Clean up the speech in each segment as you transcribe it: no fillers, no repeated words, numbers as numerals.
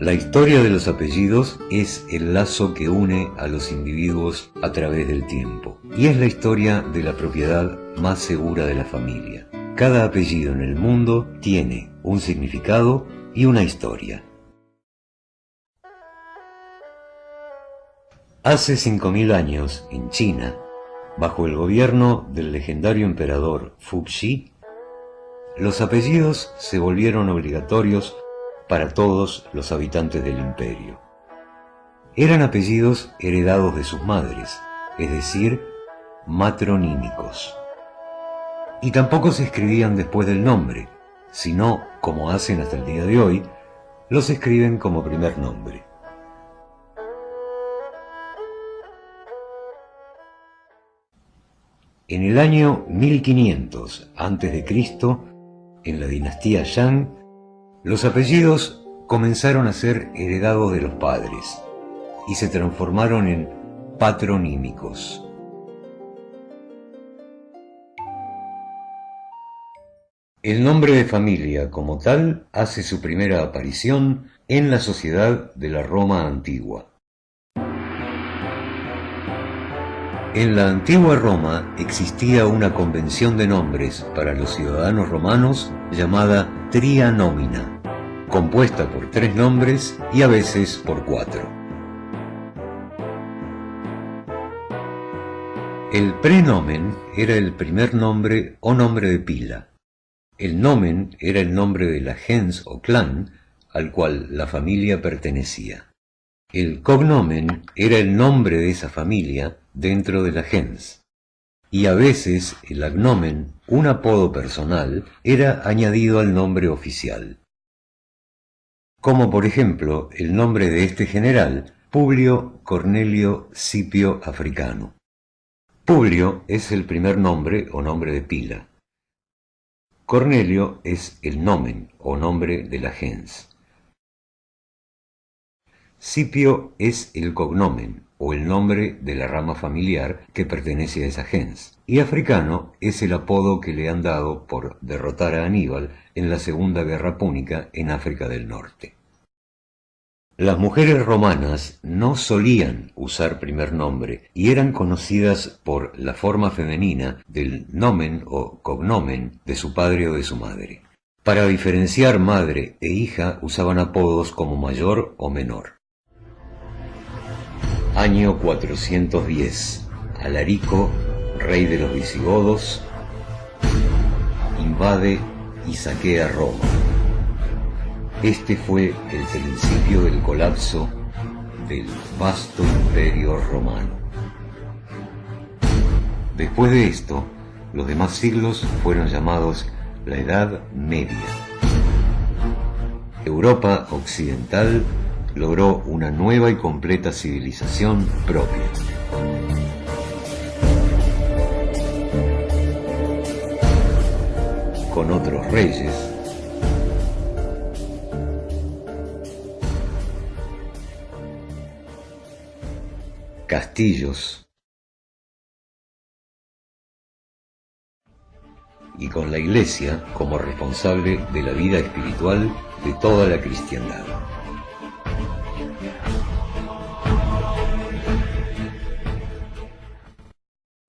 La historia de los apellidos es el lazo que une a los individuos a través del tiempo, y es la historia de la propiedad más segura de la familia. Cada apellido en el mundo tiene un significado y una historia. Hace 5000 años, en China, bajo el gobierno del legendario emperador Fuxi, los apellidos se volvieron obligatorios para todos los habitantes del imperio. Eran apellidos heredados de sus madres, es decir, matronímicos. Y tampoco se escribían después del nombre, sino, como hacen hasta el día de hoy, los escriben como primer nombre. En el año 1500 a.C., en la dinastía Yang, los apellidos comenzaron a ser heredados de los padres y se transformaron en patronímicos. El nombre de familia como tal hace su primera aparición en la sociedad de la Roma antigua. En la antigua Roma existía una convención de nombres para los ciudadanos romanos llamada tria nomina, compuesta por 3 nombres y a veces por 4. El prenomen era el primer nombre o nombre de pila. El nomen era el nombre de la gens o clan al cual la familia pertenecía. El cognomen era el nombre de esa familia dentro de la gens. Y a veces el agnomen, un apodo personal, era añadido al nombre oficial. Como por ejemplo el nombre de este general, Publio Cornelio Scipio Africano. Publio es el primer nombre o nombre de pila. Cornelio es el nomen o nombre de la gens. Scipio es el cognomen o el nombre de la rama familiar que pertenece a esa gens. Y Africano es el apodo que le han dado por derrotar a Aníbal en la Segunda Guerra Púnica en África del Norte. Las mujeres romanas no solían usar primer nombre y eran conocidas por la forma femenina del nomen o cognomen de su padre o de su madre. Para diferenciar madre e hija usaban apodos como mayor o menor. Año 410. Alarico, rey de los visigodos, invade y saquea Roma. Este fue el principio del colapso del vasto imperio romano. Después de esto, los demás siglos fueron llamados la Edad Media. Europa occidental logró una nueva y completa civilización propia. Con otros reyes, castillos y con la Iglesia como responsable de la vida espiritual de toda la cristiandad.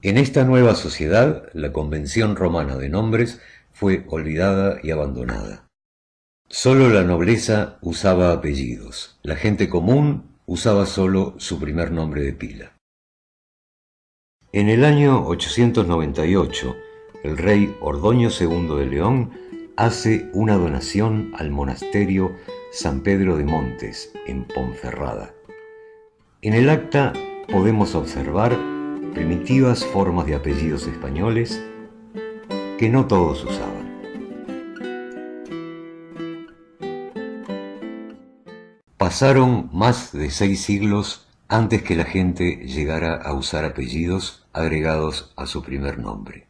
En esta nueva sociedad, la convención romana de nombres fue olvidada y abandonada. Solo la nobleza usaba apellidos, la gente común usaba solo su primer nombre de pila. En el año 898, el rey Ordoño II de León hace una donación al monasterio San Pedro de Montes, en Ponferrada. En el acta podemos observar primitivas formas de apellidos españoles que no todos usaban. Pasaron más de 6 siglos antes que la gente llegara a usar apellidos agregados a su primer nombre.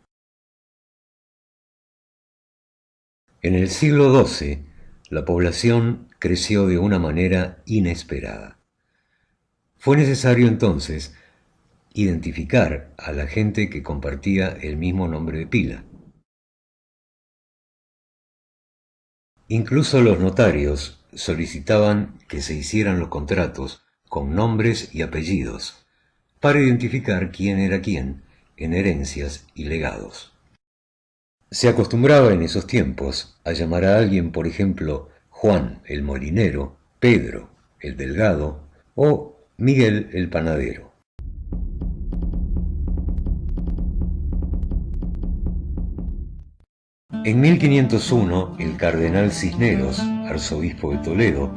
En el siglo XII, la población creció de una manera inesperada. Fue necesario entonces identificar a la gente que compartía el mismo nombre de pila. Incluso los notarios solicitaban que se hicieran los contratos con nombres y apellidos para identificar quién era quién en herencias y legados. Se acostumbraba en esos tiempos a llamar a alguien, por ejemplo, Juan el molinero, Pedro el delgado o Miguel el panadero. En 1501, el cardenal Cisneros, arzobispo de Toledo,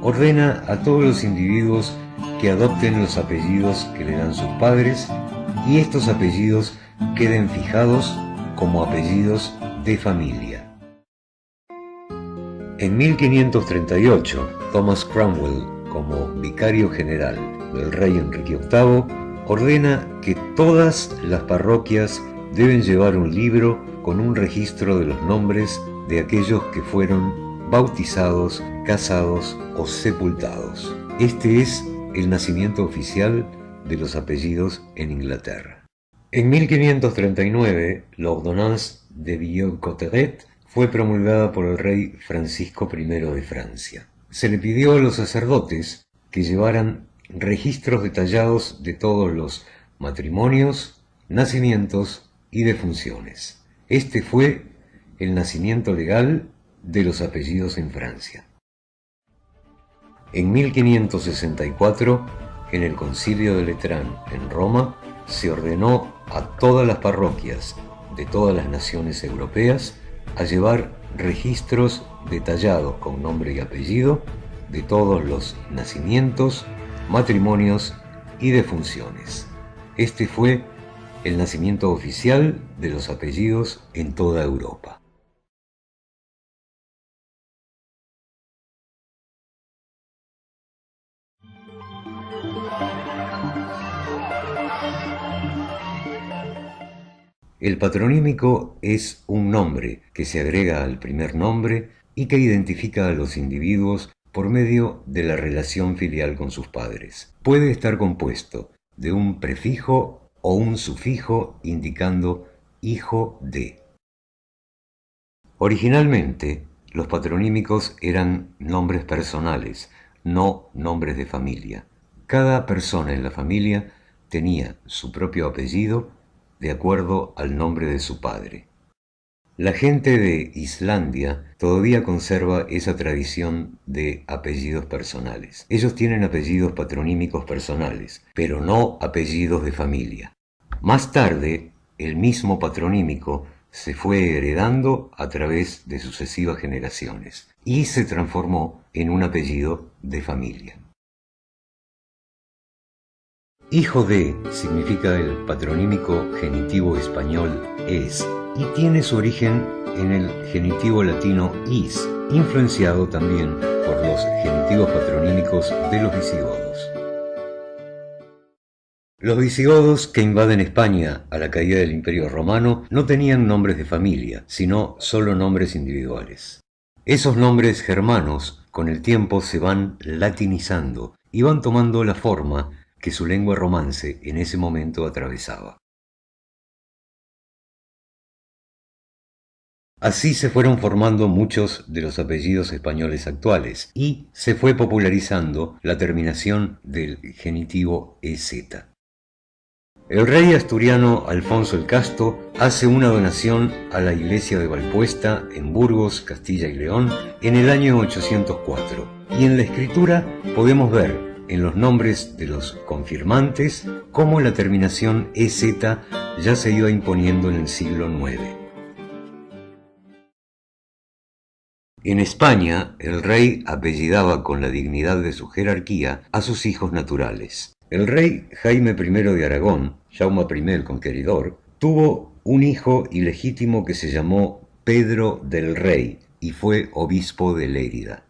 ordena a todos los individuos que adopten los apellidos que le dan sus padres y estos apellidos queden fijados como apellidos de familia. En 1538, Thomas Cromwell, como vicario general del rey Enrique VIII, ordena que todas las parroquias deben llevar un libro con un registro de los nombres de aquellos que fueron bautizados, casados o sepultados. Este es el nacimiento oficial de los apellidos en Inglaterra. En 1539, la Ordonnance de Villers-Cotterêts fue promulgada por el rey Francisco I de Francia. Se le pidió a los sacerdotes que llevaran registros detallados de todos los matrimonios, nacimientos y defunciones. Este fue el nacimiento legal de los apellidos en Francia. En 1564, en el Concilio de Letrán en Roma, se ordenó a todas las parroquias de todas las naciones europeas a llevar registros detallados con nombre y apellido de todos los nacimientos, matrimonios y defunciones. Este fue el nacimiento oficial de los apellidos en toda Europa. El patronímico es un nombre que se agrega al primer nombre y que identifica a los individuos por medio de la relación filial con sus padres. Puede estar compuesto de un prefijo o un sufijo indicando hijo de. Originalmente, los patronímicos eran nombres personales, no nombres de familia. Cada persona en la familia tenía su propio apellido de acuerdo al nombre de su padre. La gente de Islandia todavía conserva esa tradición de apellidos personales. Ellos tienen apellidos patronímicos personales, pero no apellidos de familia. Más tarde, el mismo patronímico se fue heredando a través de sucesivas generaciones y se transformó en un apellido de familia. Hijo de significa el patronímico genitivo español es y tiene su origen en el genitivo latino is, influenciado también por los genitivos patronímicos de los visigodos. Los visigodos que invaden España a la caída del Imperio Romano no tenían nombres de familia, sino solo nombres individuales. Esos nombres germanos con el tiempo se van latinizando y van tomando la forma que su lengua romance en ese momento atravesaba. Así se fueron formando muchos de los apellidos españoles actuales y se fue popularizando la terminación del genitivo EZ. El rey asturiano Alfonso el Casto hace una donación a la iglesia de Valpuesta en Burgos, Castilla y León en el año 804 y en la escritura podemos ver en los nombres de los confirmantes cómo la terminación EZ ya se iba imponiendo en el siglo IX. En España, el rey apellidaba con la dignidad de su jerarquía a sus hijos naturales. El rey Jaime I de Aragón, Jaume I el Conqueridor, tuvo un hijo ilegítimo que se llamó Pedro del Rey y fue obispo de Lérida.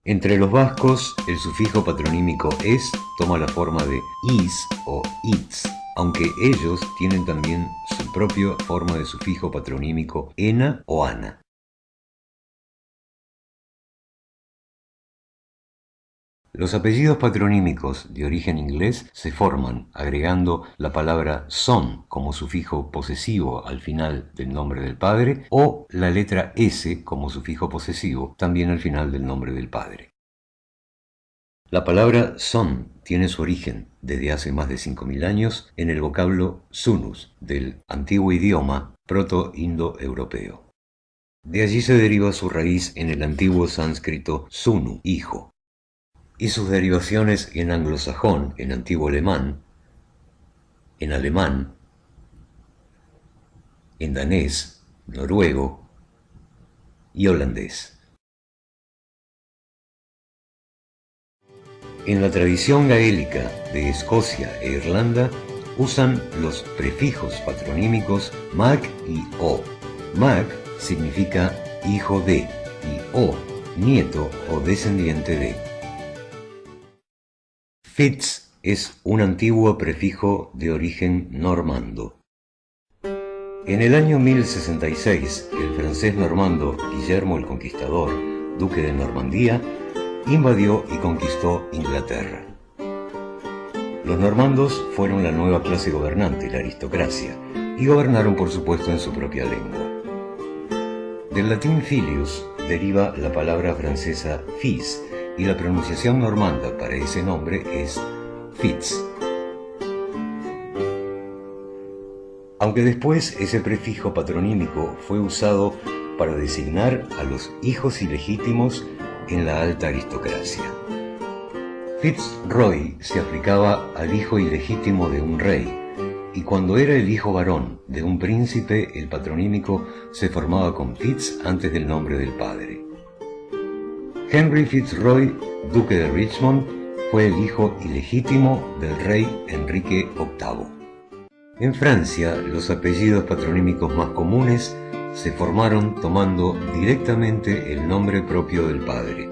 Entre los vascos, el sufijo patronímico es toma la forma de is o its, aunque ellos tienen también su propia forma de sufijo patronímico ena o ana. Los apellidos patronímicos de origen inglés se forman agregando la palabra son como sufijo posesivo al final del nombre del padre o la letra S como sufijo posesivo también al final del nombre del padre. La palabra son tiene su origen desde hace más de 5.000 años en el vocablo sunus del antiguo idioma proto-indoeuropeo. De allí se deriva su raíz en el antiguo sánscrito sunu, hijo, y sus derivaciones en anglosajón, en antiguo alemán, en alemán, en danés, noruego y holandés. En la tradición gaélica de Escocia e Irlanda usan los prefijos patronímicos Mac y O. Mac significa hijo de y O, nieto o descendiente de. Fitz es un antiguo prefijo de origen normando. En el año 1066, el francés normando Guillermo el Conquistador, duque de Normandía, invadió y conquistó Inglaterra. Los normandos fueron la nueva clase gobernante, la aristocracia, y gobernaron por supuesto en su propia lengua. Del latín filius deriva la palabra francesa fils, y la pronunciación normanda para ese nombre es Fitz. Aunque después ese prefijo patronímico fue usado para designar a los hijos ilegítimos en la alta aristocracia. Fitzroy se aplicaba al hijo ilegítimo de un rey, y cuando era el hijo varón de un príncipe, el patronímico se formaba con Fitz antes del nombre del padre. Henry Fitzroy, duque de Richmond, fue el hijo ilegítimo del rey Enrique VIII. En Francia, los apellidos patronímicos más comunes se formaron tomando directamente el nombre propio del padre.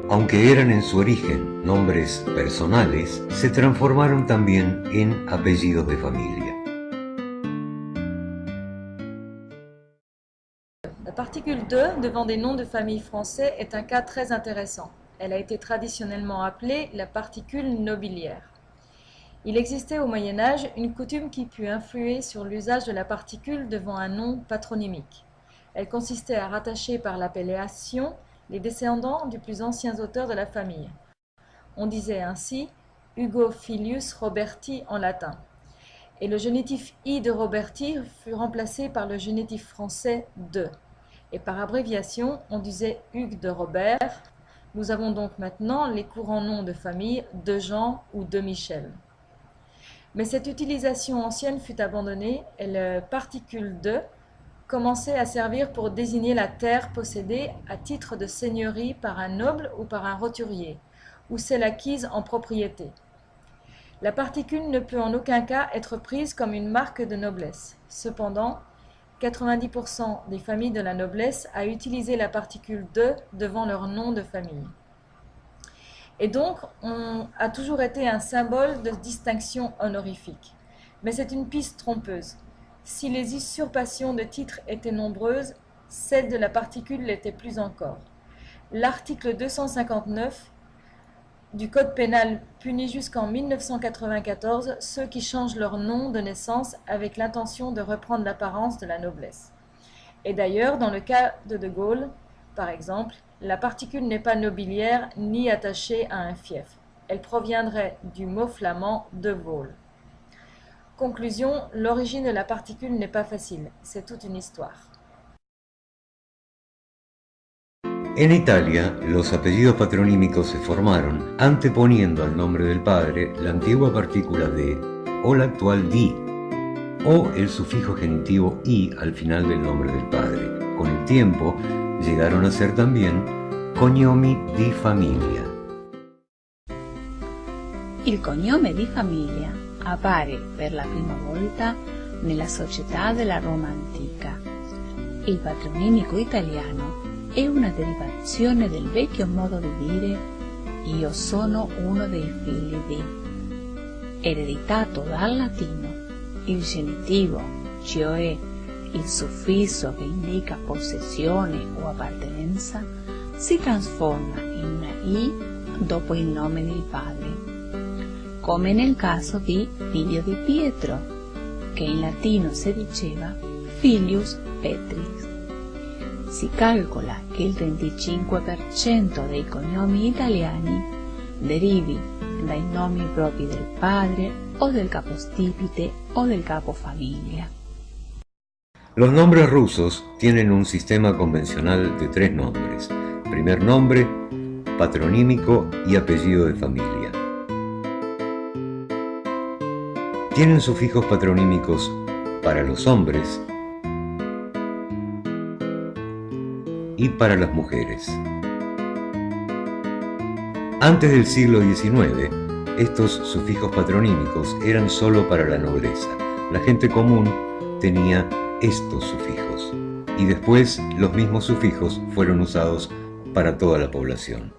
Aunque eran en su origen nombres personales, se transformaron también en apellidos de familia. La particule de devant des noms de famille français est un cas très intéressant. Elle a été traditionnellement appelée la particule nobiliaire. Il existait au Moyen-Âge une coutume qui put influer sur l'usage de la particule devant un nom patronymique. Elle consistait à rattacher par l'appellation les descendants du plus anciens auteurs de la famille. On disait ainsi Hugo Filius Roberti en latin. Et le génitif I de Roberti fut remplacé par le génitif français de. Et par abréviation, on disait Hugues de Robert. Nous avons donc maintenant les courants noms de famille de Jean ou de Michel. Mais cette utilisation ancienne fut abandonnée et la particule de commençait à servir pour désigner la terre possédée à titre de seigneurie par un noble ou par un roturier, ou celle acquise en propriété. La particule ne peut en aucun cas être prise comme une marque de noblesse. Cependant, 90% des familles de la noblesse a utilisé la particule de devant leur nom de famille. Et donc, on a toujours été un symbole de distinction honorifique. Mais c'est une piste trompeuse. Si les usurpations de titres étaient nombreuses, celle de la particule l'était plus encore. L'article 259 du Code pénal punit jusqu'en 1994 ceux qui changent leur nom de naissance avec l'intention de reprendre l'apparence de la noblesse. Et d'ailleurs, dans le cas de De Gaulle, par exemple, la particule n'est pas nobiliaire ni attachée à un fief. Elle proviendrait du mot flamand de vol. Conclusion, l'origine de la particule n'est pas facile, c'est toute une histoire. En Italia, los apellidos patronímicos se formaron anteponiendo al nombre del padre la antigua partícula de o la actual di, o el sufijo genitivo i al final del nombre del padre. Con el tiempo, llegaron a ser también cognomi di famiglia. Il cognome di famiglia appare per la prima volta nella società della Roma antica. Il patronimico italiano è una derivazione del vecchio modo di dire io sono uno dei figli di, ereditato dal latino. Il genitivo, cioè il suffisso che indica possessione o appartenenza si trasforma in una I dopo il nome del padre, come nel caso di figlio di Pietro, che in latino si diceva filius Petris. Si calcola che il 35% dei cognomi italiani derivi dai nomi propri del padre o del capostipite o del capofamiglia. Los nombres rusos tienen un sistema convencional de 3 nombres: primer nombre, patronímico y apellido de familia. Tienen sufijos patronímicos para los hombres y para las mujeres. Antes del siglo XIX, estos sufijos patronímicos eran solo para la nobleza. La gente común tenía estos sufijos, y después los mismos sufijos fueron usados para toda la población.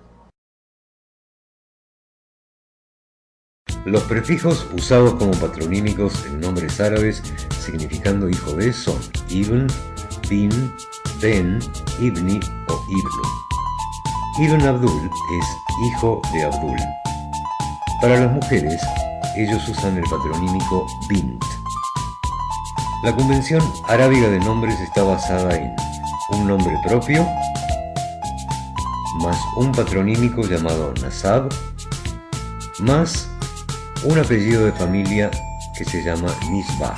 Los prefijos usados como patronímicos en nombres árabes significando hijo de son ibn, bin, ben, ibni o ibnu. Ibn Abdul es hijo de Abdul. Para las mujeres, ellos usan el patronímico bint. La convención arábiga de nombres está basada en un nombre propio, más un patronímico llamado nasab, más un apellido de familia que se llama nisba.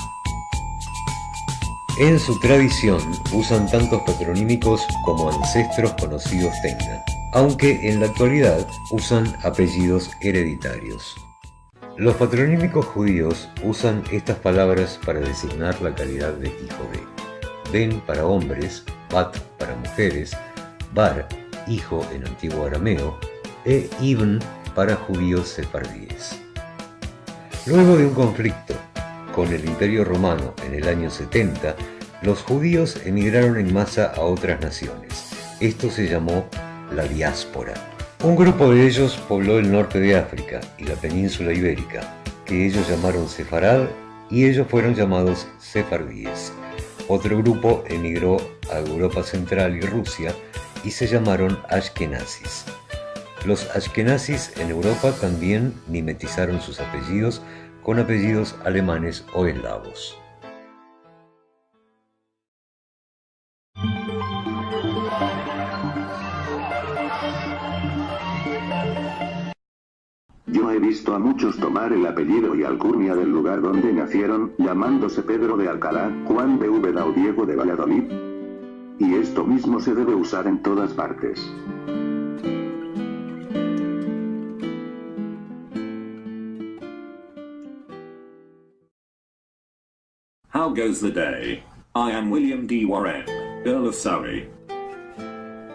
En su tradición usan tantos patronímicos como ancestros conocidos tengan, aunque en la actualidad usan apellidos hereditarios. Los patronímicos judíos usan estas palabras para designar la calidad de hijo de. Ben para hombres, bat para mujeres, bar, hijo en antiguo arameo, e ibn para judíos sefardíes. Luego de un conflicto con el Imperio Romano en el año 70, los judíos emigraron en masa a otras naciones. Esto se llamó la diáspora. Un grupo de ellos pobló el norte de África y la península ibérica, que ellos llamaron Sefarad, y ellos fueron llamados sefardíes. Otro grupo emigró a Europa Central y Rusia y se llamaron ashkenazis. Los ashkenazis en Europa también mimetizaron sus apellidos con apellidos alemanes o eslavos. Yo he visto a muchos tomar el apellido y alcurnia del lugar donde nacieron, llamándose Pedro de Alcalá, Juan de Úbeda o Diego de Valladolid. Y esto mismo se debe usar en todas partes. How goes the day? I am William D. Warren, Earl of Surrey.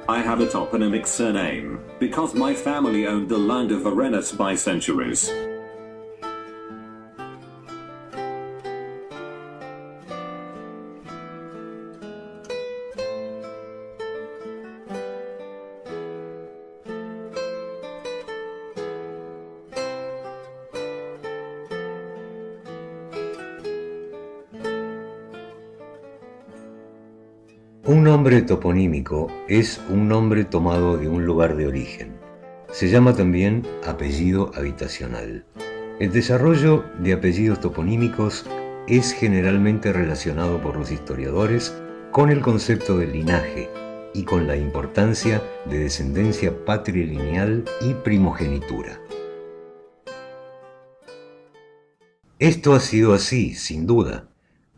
I have a toponymic surname, because my family owned the land of Varenus by centuries. Un nombre toponímico es un nombre tomado de un lugar de origen. Se llama también apellido habitacional. El desarrollo de apellidos toponímicos es generalmente relacionado por los historiadores con el concepto de linaje y con la importancia de descendencia patrilineal y primogenitura. Esto ha sido así, sin duda.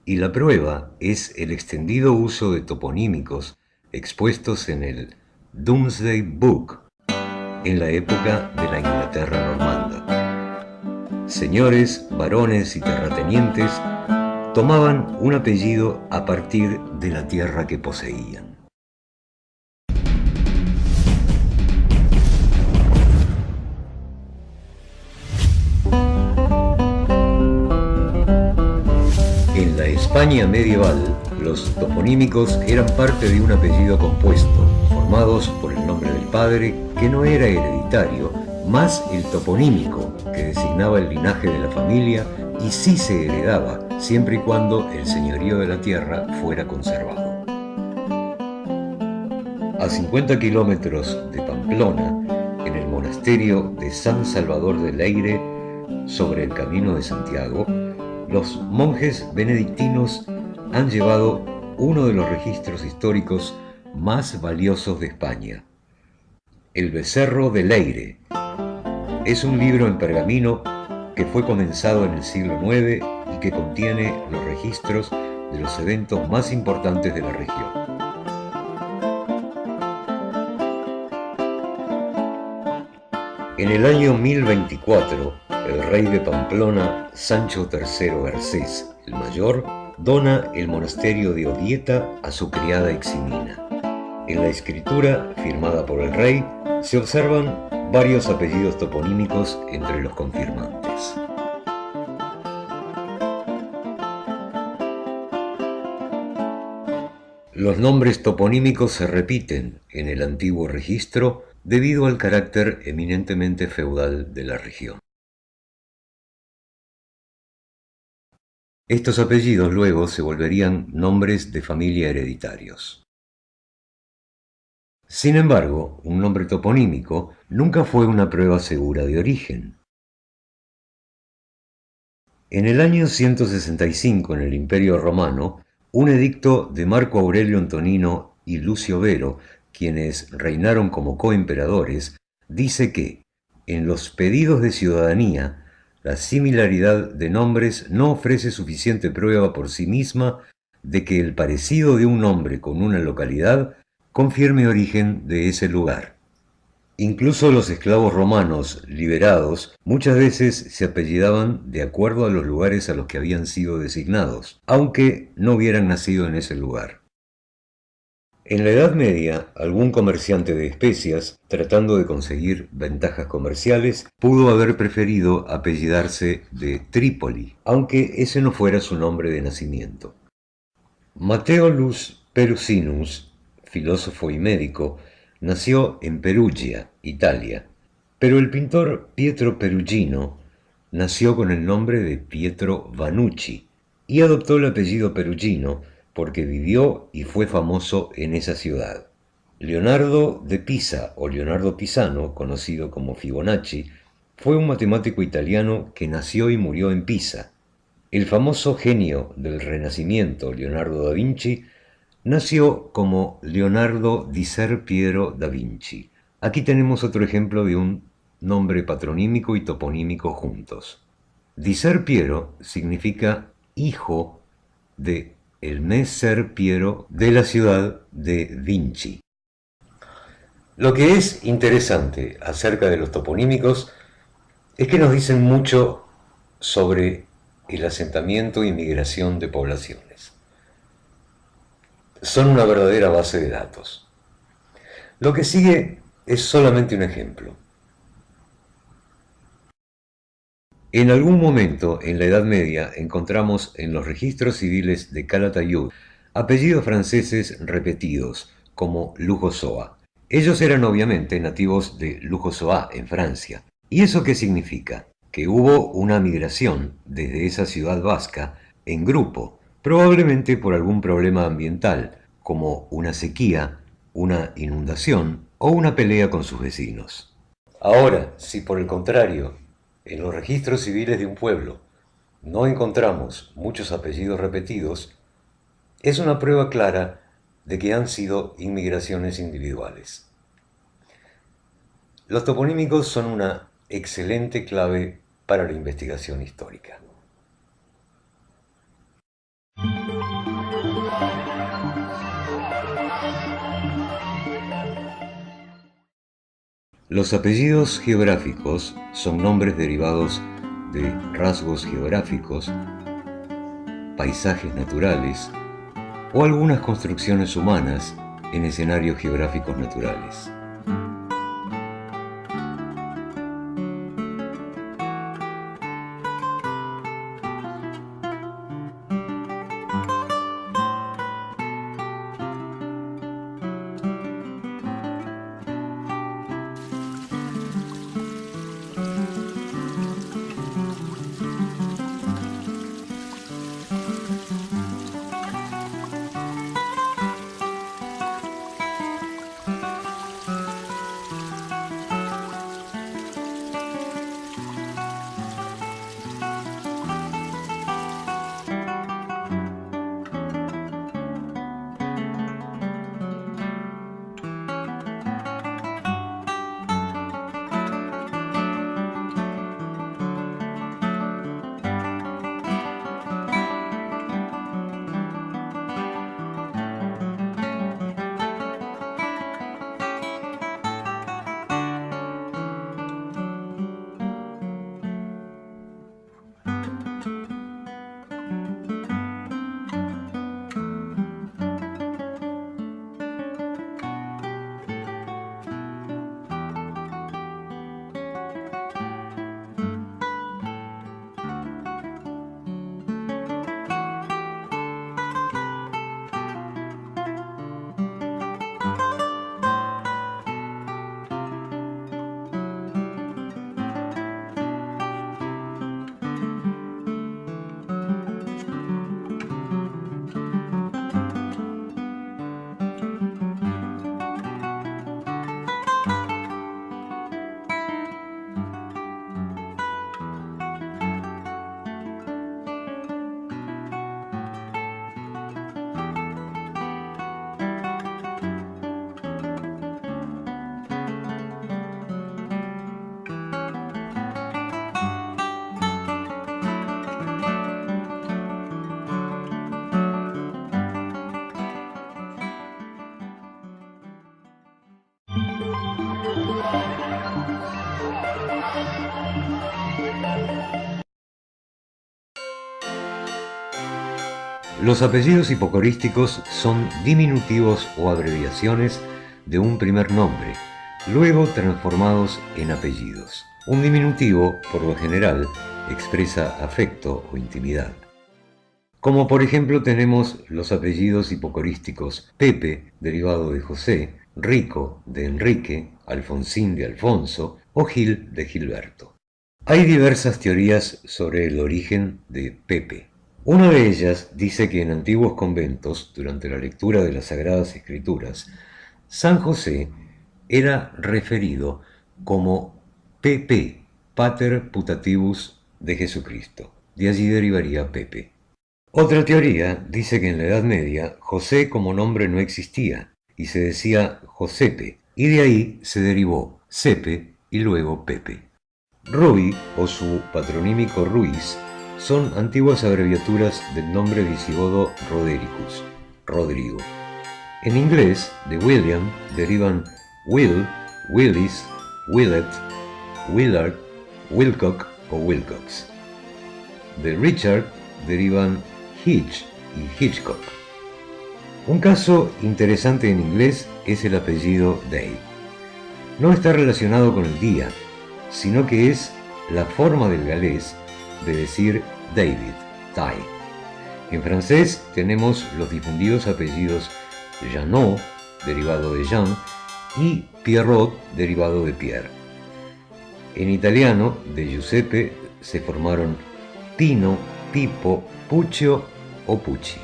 Y la prueba es el extendido uso de toponímicos expuestos en el Domesday Book en la época de la Inglaterra normanda. Señores, varones y terratenientes tomaban un apellido a partir de la tierra que poseían. En la España medieval, los toponímicos eran parte de un apellido compuesto, formados por el nombre del padre, que no era hereditario, más el toponímico, que designaba el linaje de la familia y sí se heredaba, siempre y cuando el señorío de la tierra fuera conservado. A 50 kilómetros de Pamplona, en el monasterio de San Salvador de Leyre, sobre el Camino de Santiago, los monjes benedictinos han llevado uno de los registros históricos más valiosos de España. El Becerro de Leyre es un libro en pergamino que fue comenzado en el siglo IX y que contiene los registros de los eventos más importantes de la región. En el año 1024, el rey de Pamplona, Sancho III Garcés, el Mayor, dona el monasterio de Odieta a su criada Eximina. En la escritura, firmada por el rey, se observan varios apellidos toponímicos entre los confirmantes. Los nombres toponímicos se repiten en el antiguo registro debido al carácter eminentemente feudal de la región. Estos apellidos luego se volverían nombres de familia hereditarios. Sin embargo, un nombre toponímico nunca fue una prueba segura de origen. En el año 165 en el Imperio Romano, un edicto de Marco Aurelio Antonino y Lucio Vero, quienes reinaron como coemperadores, dice que, en los pedidos de ciudadanía, la similaridad de nombres no ofrece suficiente prueba por sí misma de que el parecido de un nombre con una localidad confirme origen de ese lugar. Incluso los esclavos romanos liberados muchas veces se apellidaban de acuerdo a los lugares a los que habían sido designados, aunque no hubieran nacido en ese lugar. En la Edad Media, algún comerciante de especias, tratando de conseguir ventajas comerciales, pudo haber preferido apellidarse de Trípoli, aunque ese no fuera su nombre de nacimiento. Mateolus Perusinus, filósofo y médico, nació en Perugia, Italia, pero el pintor Pietro Perugino nació con el nombre de Pietro Vannucci y adoptó el apellido Perugino porque vivió y fue famoso en esa ciudad. Leonardo de Pisa o Leonardo Pisano, conocido como Fibonacci, fue un matemático italiano que nació y murió en Pisa. El famoso genio del Renacimiento, Leonardo da Vinci, nació como Leonardo di Ser Piero da Vinci. Aquí tenemos otro ejemplo de un nombre patronímico y toponímico juntos. Di Ser Piero significa hijo de el Messer Piero de la ciudad de Vinci. Lo que es interesante acerca de los toponímicos es que nos dicen mucho sobre el asentamiento y migración de poblaciones. Son una verdadera base de datos. Lo que sigue es solamente un ejemplo. En algún momento en la Edad Media encontramos en los registros civiles de Calatayud apellidos franceses repetidos, como Lujosoa. Ellos eran obviamente nativos de Lujosoa, en Francia. ¿Y eso qué significa? Que hubo una migración desde esa ciudad vasca en grupo, probablemente por algún problema ambiental, como una sequía, una inundación o una pelea con sus vecinos. Ahora, si por el contrario, en los registros civiles de un pueblo no encontramos muchos apellidos repetidos, es una prueba clara de que han sido inmigraciones individuales. Los toponímicos son una excelente clave para la investigación histórica. Los apellidos geográficos son nombres derivados de rasgos geográficos, paisajes naturales o algunas construcciones humanas en escenarios geográficos naturales. Los apellidos hipocorísticos son diminutivos o abreviaciones de un primer nombre, luego transformados en apellidos. Un diminutivo, por lo general, expresa afecto o intimidad. Como por ejemplo tenemos los apellidos hipocorísticos Pepe, derivado de José, Rico, de Enrique, Alfonsín, de Alfonso, o Gil, de Gilberto. Hay diversas teorías sobre el origen de Pepe. Una de ellas dice que en antiguos conventos, durante la lectura de las Sagradas Escrituras, San José era referido como Pepe, Pater Putativus de Jesucristo. De allí derivaría Pepe. Otra teoría dice que en la Edad Media José como nombre no existía y se decía Josepe, y de ahí se derivó Sepe y luego Pepe. Ruy, o su patronímico Ruiz, son antiguas abreviaturas del nombre visigodo Rodericus, Rodrigo. En inglés, de William derivan Will, Willis, Willett, Willard, Wilcock o Wilcox. De Richard derivan Hitch y Hitchcock. Un caso interesante en inglés es el apellido Day. No está relacionado con el día, sino que es la forma del galés de decir David, Ty. En francés tenemos los difundidos apellidos Jeannot, derivado de Jean, y Pierrot, derivado de Pierre. En italiano, de Giuseppe se formaron Pino, Pipo, Puccio o Pucci.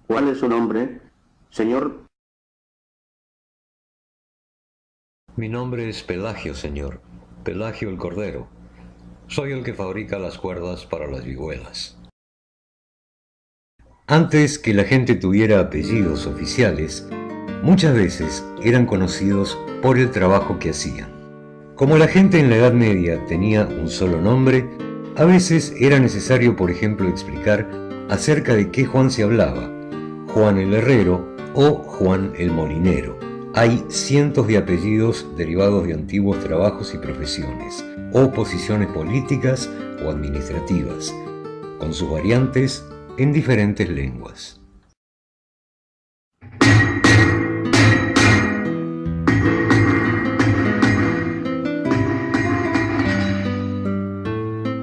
¿Cuál es su nombre, señor? Mi nombre es Pelagio, señor. Pelagio el Cordero. Soy el que fabrica las cuerdas para las vihuelas. Antes que la gente tuviera apellidos oficiales, muchas veces eran conocidos por el trabajo que hacían. Como la gente en la Edad Media tenía un solo nombre, a veces era necesario, por ejemplo, explicar acerca de qué Juan se hablaba, Juan el Herrero o Juan el Molinero. Hay cientos de apellidos derivados de antiguos trabajos y profesiones, o posiciones políticas o administrativas, con sus variantes en diferentes lenguas.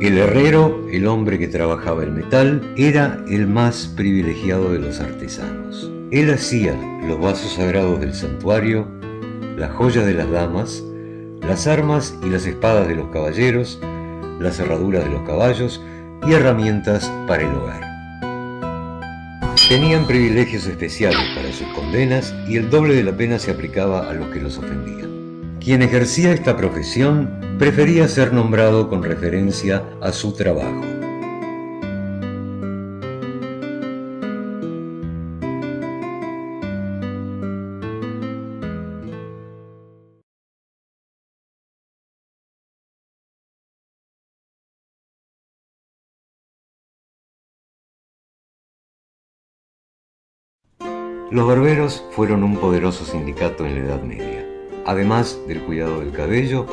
El herrero, el hombre que trabajaba el metal, era el más privilegiado de los artesanos. Él hacía los vasos sagrados del santuario, las joyas de las damas, las armas y las espadas de los caballeros, las herraduras de los caballos y herramientas para el hogar. Tenían privilegios especiales para sus condenas y el doble de la pena se aplicaba a los que los ofendían. Quien ejercía esta profesión prefería ser nombrado con referencia a su trabajo. Los barberos fueron un poderoso sindicato en la Edad Media. Además del cuidado del cabello,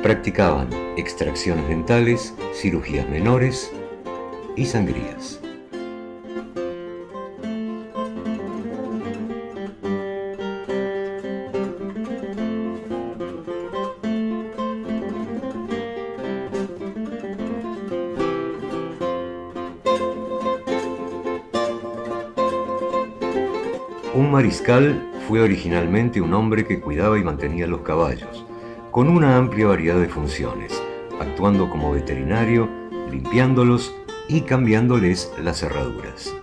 practicaban extracciones dentales, cirugías menores y sangrías. Un mariscal fue originalmente un hombre que cuidaba y mantenía los caballos, con una amplia variedad de funciones, actuando como veterinario, limpiándolos y cambiándoles las herraduras.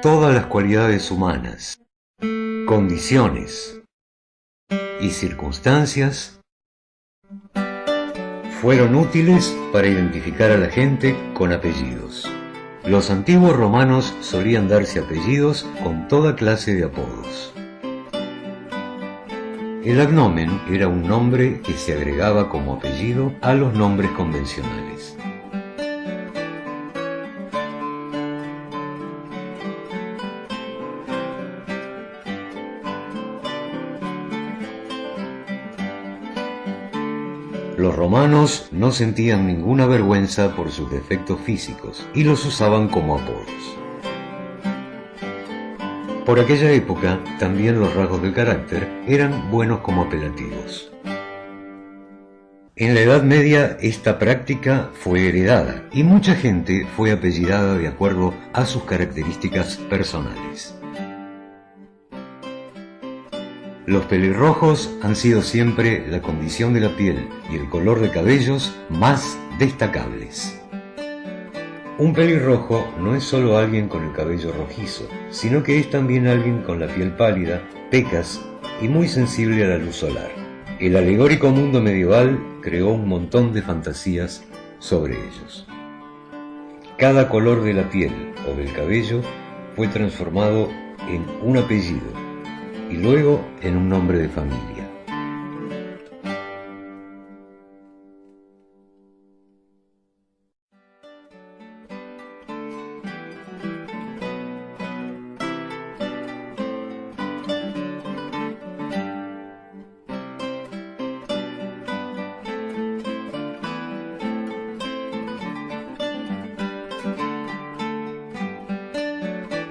Todas las cualidades humanas, condiciones y circunstancias fueron útiles para identificar a la gente con apellidos. Los antiguos romanos solían darse apellidos con toda clase de apodos. El agnomen era un nombre que se agregaba como apellido a los nombres convencionales. Los romanos no sentían ninguna vergüenza por sus defectos físicos y los usaban como apodos. Por aquella época, también los rasgos del carácter eran buenos como apelativos. En la Edad Media esta práctica fue heredada y mucha gente fue apellidada de acuerdo a sus características personales. Los pelirrojos han sido siempre la condición de la piel y el color de cabellos más destacables. Un pelirrojo no es solo alguien con el cabello rojizo, sino que es también alguien con la piel pálida, pecas y muy sensible a la luz solar. El alegórico mundo medieval creó un montón de fantasías sobre ellos. Cada color de la piel o del cabello fue transformado en un apellido y luego en un nombre de familia.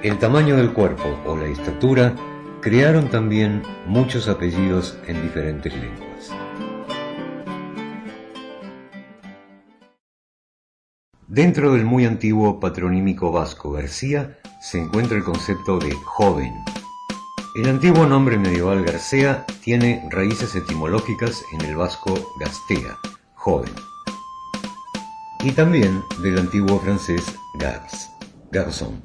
El tamaño del cuerpo o la estatura crearon también muchos apellidos en diferentes lenguas. Dentro del muy antiguo patronímico vasco García se encuentra el concepto de joven. El antiguo nombre medieval Garcea tiene raíces etimológicas en el vasco gastea, joven, y también del antiguo francés garce, garçon.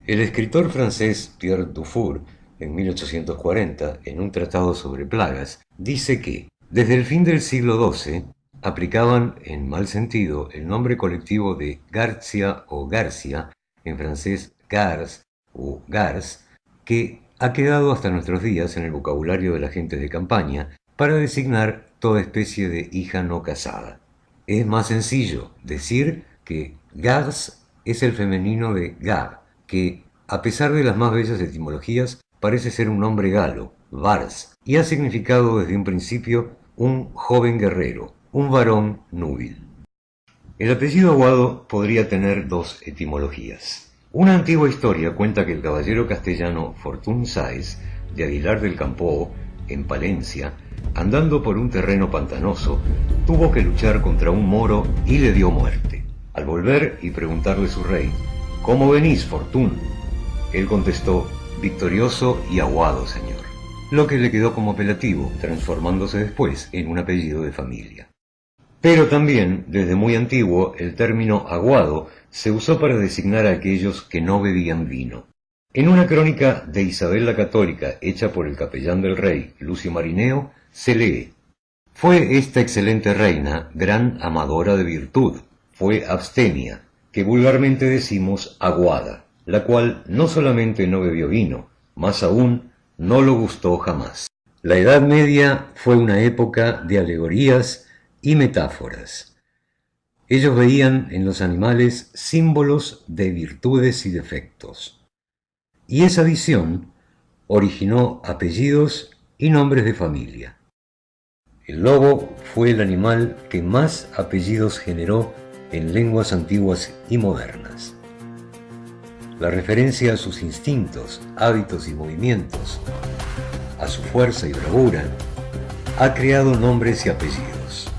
El escritor francés Pierre Dufour, en 1840, en un tratado sobre plagas, dice que, desde el fin del siglo XII, aplicaban en mal sentido el nombre colectivo de Garcia o Garcia, en francés Gars o Gars, que ha quedado hasta nuestros días en el vocabulario de la gente de campaña para designar toda especie de hija no casada. Es más sencillo decir que Gars es el femenino de Gar, que, a pesar de las más bellas etimologías, parece ser un nombre galo, Vars, y ha significado desde un principio un joven guerrero, un varón núbil. El apellido Aguado podría tener dos etimologías. Una antigua historia cuenta que el caballero castellano Fortún Sáez, de Aguilar del Campo, en Palencia, andando por un terreno pantanoso, tuvo que luchar contra un moro y le dio muerte. Al volver y preguntarle a su rey: ¿Cómo venís, Fortún? Él contestó: victorioso y aguado, señor, lo que le quedó como apelativo, transformándose después en un apellido de familia. Pero también, desde muy antiguo, el término aguado se usó para designar a aquellos que no bebían vino. En una crónica de Isabel la Católica, hecha por el capellán del rey, Lucio Marineo, se lee: fue esta excelente reina gran amadora de virtud, fue abstemia, que vulgarmente decimos aguada, la cual no solamente no bebió vino, más aún no lo gustó jamás. La Edad Media fue una época de alegorías y metáforas. Ellos veían en los animales símbolos de virtudes y defectos, y esa visión originó apellidos y nombres de familia. El lobo fue el animal que más apellidos generó en lenguas antiguas y modernas. La referencia a sus instintos, hábitos y movimientos, a su fuerza y bravura, ha creado nombres y apellidos.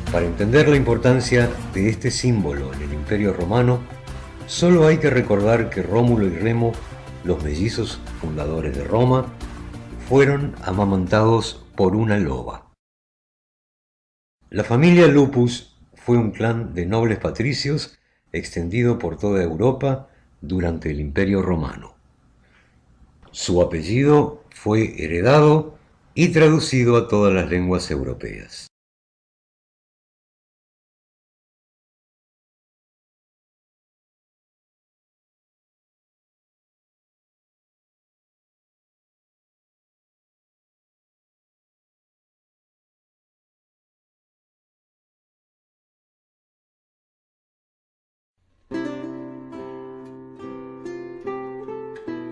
Para entender la importancia de este símbolo en el Imperio Romano, solo hay que recordar que Rómulo y Remo, los mellizos fundadores de Roma, fueron amamantados por una loba. La familia Lupus fue un clan de nobles patricios extendido por toda Europa durante el Imperio Romano. Su apellido fue heredado y traducido a todas las lenguas europeas.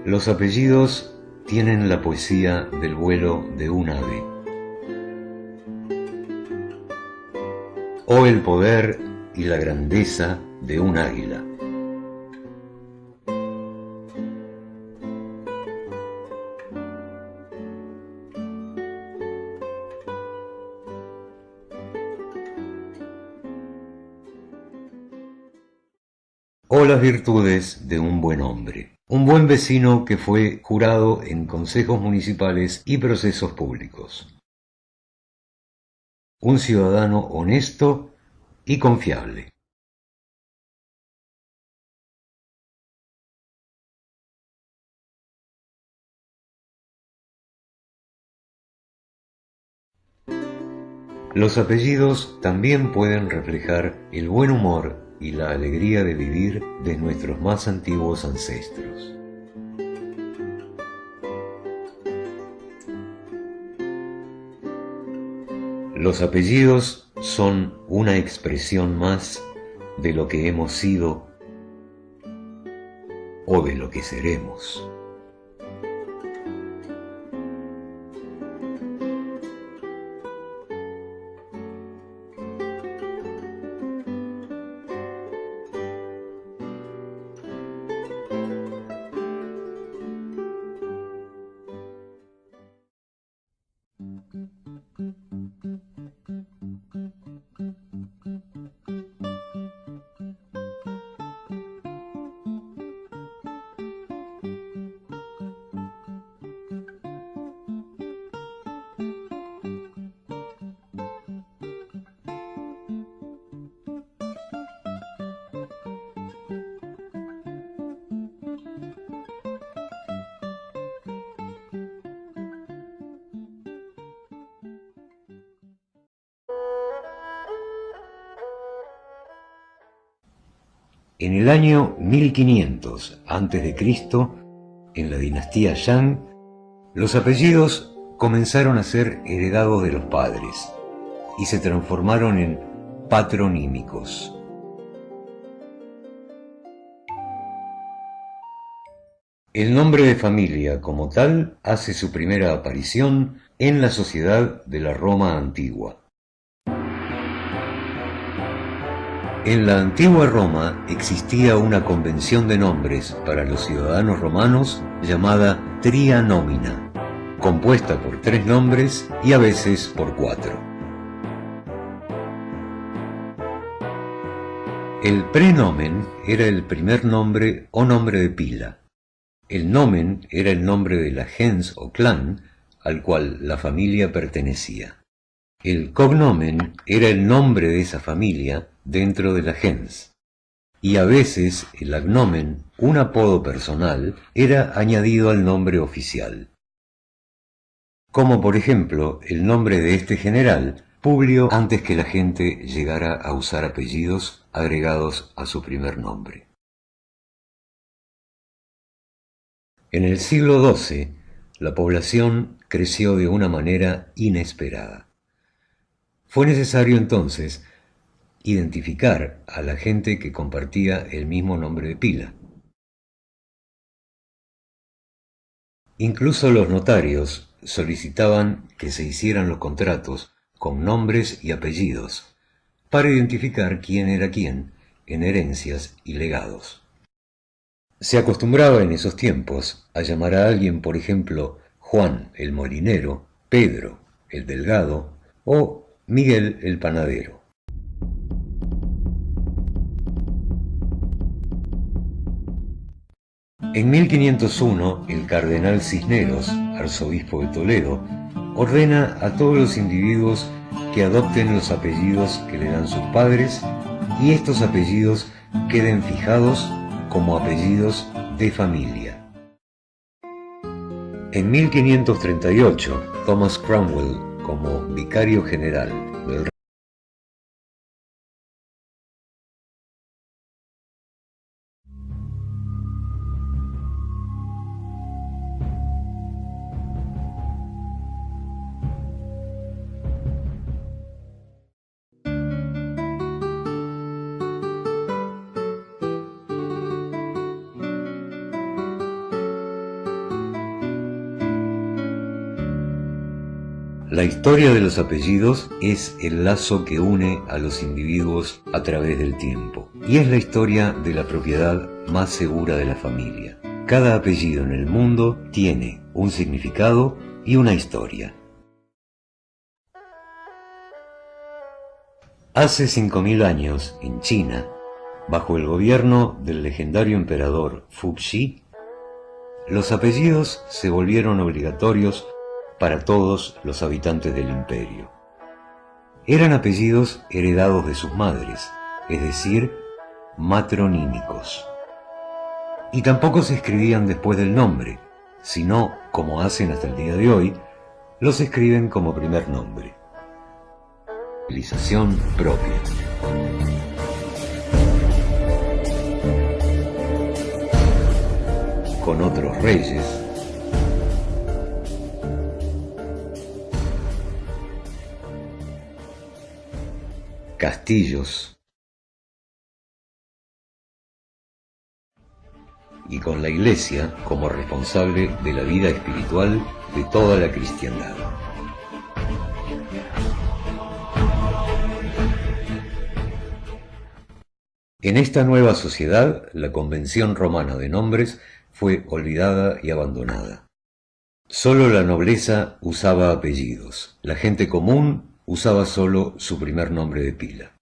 Los apellidos tienen la poesía del vuelo de un ave, o el poder y la grandeza de un águila. O las virtudes de un buen hombre. Un buen vecino que fue jurado en consejos municipales y procesos públicos. Un ciudadano honesto y confiable. Los apellidos también pueden reflejar el buen humor y la alegría de vivir de nuestros más antiguos ancestros. Los apellidos son una expresión más de lo que hemos sido o de lo que seremos. En el año 1500 a.C., en la dinastía Shang, los apellidos comenzaron a ser heredados de los padres y se transformaron en patronímicos. El nombre de familia como tal hace su primera aparición en la sociedad de la Roma antigua. En la antigua Roma existía una convención de nombres para los ciudadanos romanos llamada tria nomina, compuesta por 3 nombres y a veces por 4. El prenomen era el primer nombre o nombre de pila. El nomen era el nombre de la gens o clan al cual la familia pertenecía. El cognomen era el nombre de esa familia dentro de la gens, y a veces el agnomen, un apodo personal, era añadido al nombre oficial. Como por ejemplo el nombre de este general, Publio, antes que la gente llegara a usar apellidos agregados a su primer nombre. En el siglo XII, la población creció de una manera inesperada. Fue necesario entonces identificar a la gente que compartía el mismo nombre de pila. Incluso los notarios solicitaban que se hicieran los contratos con nombres y apellidos para identificar quién era quién en herencias y legados. Se acostumbraba en esos tiempos a llamar a alguien, por ejemplo, Juan el molinero, Pedro el delgado o Miguel el panadero. En 1501, el cardenal Cisneros arzobispo de Toledo, ordena a todos los individuos que adopten los apellidos que le dan sus padres y estos apellidos queden fijados como apellidos de familia. En 1538, Thomas Cromwell, como vicario general del La historia de los apellidos es el lazo que une a los individuos a través del tiempo, y es la historia de la propiedad más segura de la familia. Cada apellido en el mundo tiene un significado y una historia. Hace 5000 años, en China, bajo el gobierno del legendario emperador Fuxi, los apellidos se volvieron obligatorios para todos los habitantes del imperio. Eran apellidos heredados de sus madres, es decir, matronímicos. Y tampoco se escribían después del nombre, sino, como hacen hasta el día de hoy, los escriben como primer nombre. Utilización propia. Con otros reyes, castillos y con la Iglesia como responsable de la vida espiritual de toda la cristiandad. En esta nueva sociedad, la convención romana de nombres fue olvidada y abandonada. Solo la nobleza usaba apellidos, la gente común usaba solo su primer nombre de pila.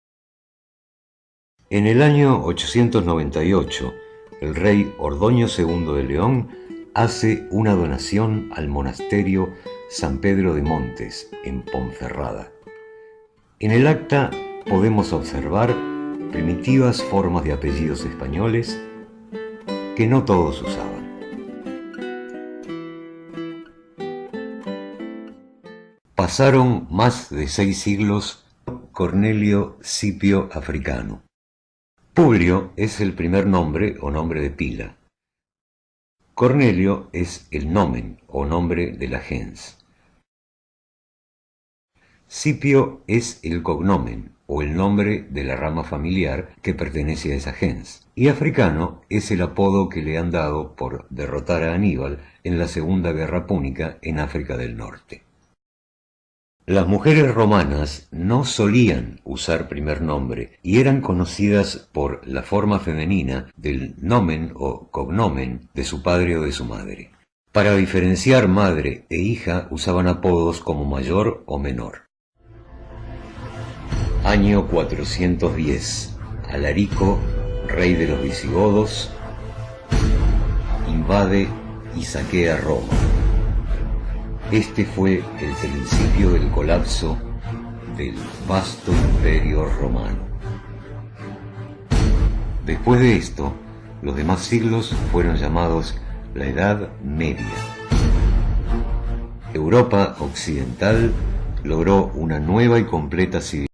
En el año 898, el rey Ordoño II de León hace una donación al monasterio San Pedro de Montes, en Ponferrada. En el acta podemos observar primitivas formas de apellidos españoles que no todos usaban. Pasaron más de 6 siglos. Cornelio Scipio Africano. Publio es el primer nombre o nombre de pila. Cornelio es el nomen o nombre de la gens. Scipio es el cognomen o el nombre de la rama familiar que pertenece a esa gens. Y Africano es el apodo que le han dado por derrotar a Aníbal en la Segunda Guerra Púnica en África del Norte. Las mujeres romanas no solían usar primer nombre y eran conocidas por la forma femenina del nomen o cognomen de su padre o de su madre. Para diferenciar madre e hija usaban apodos como mayor o menor. Año 410. Alarico, rey de los visigodos, invade y saquea Roma. Este fue el principio del colapso del vasto imperio romano. Después de esto, los demás siglos fueron llamados la Edad Media. Europa occidental logró una nueva y completa civilización.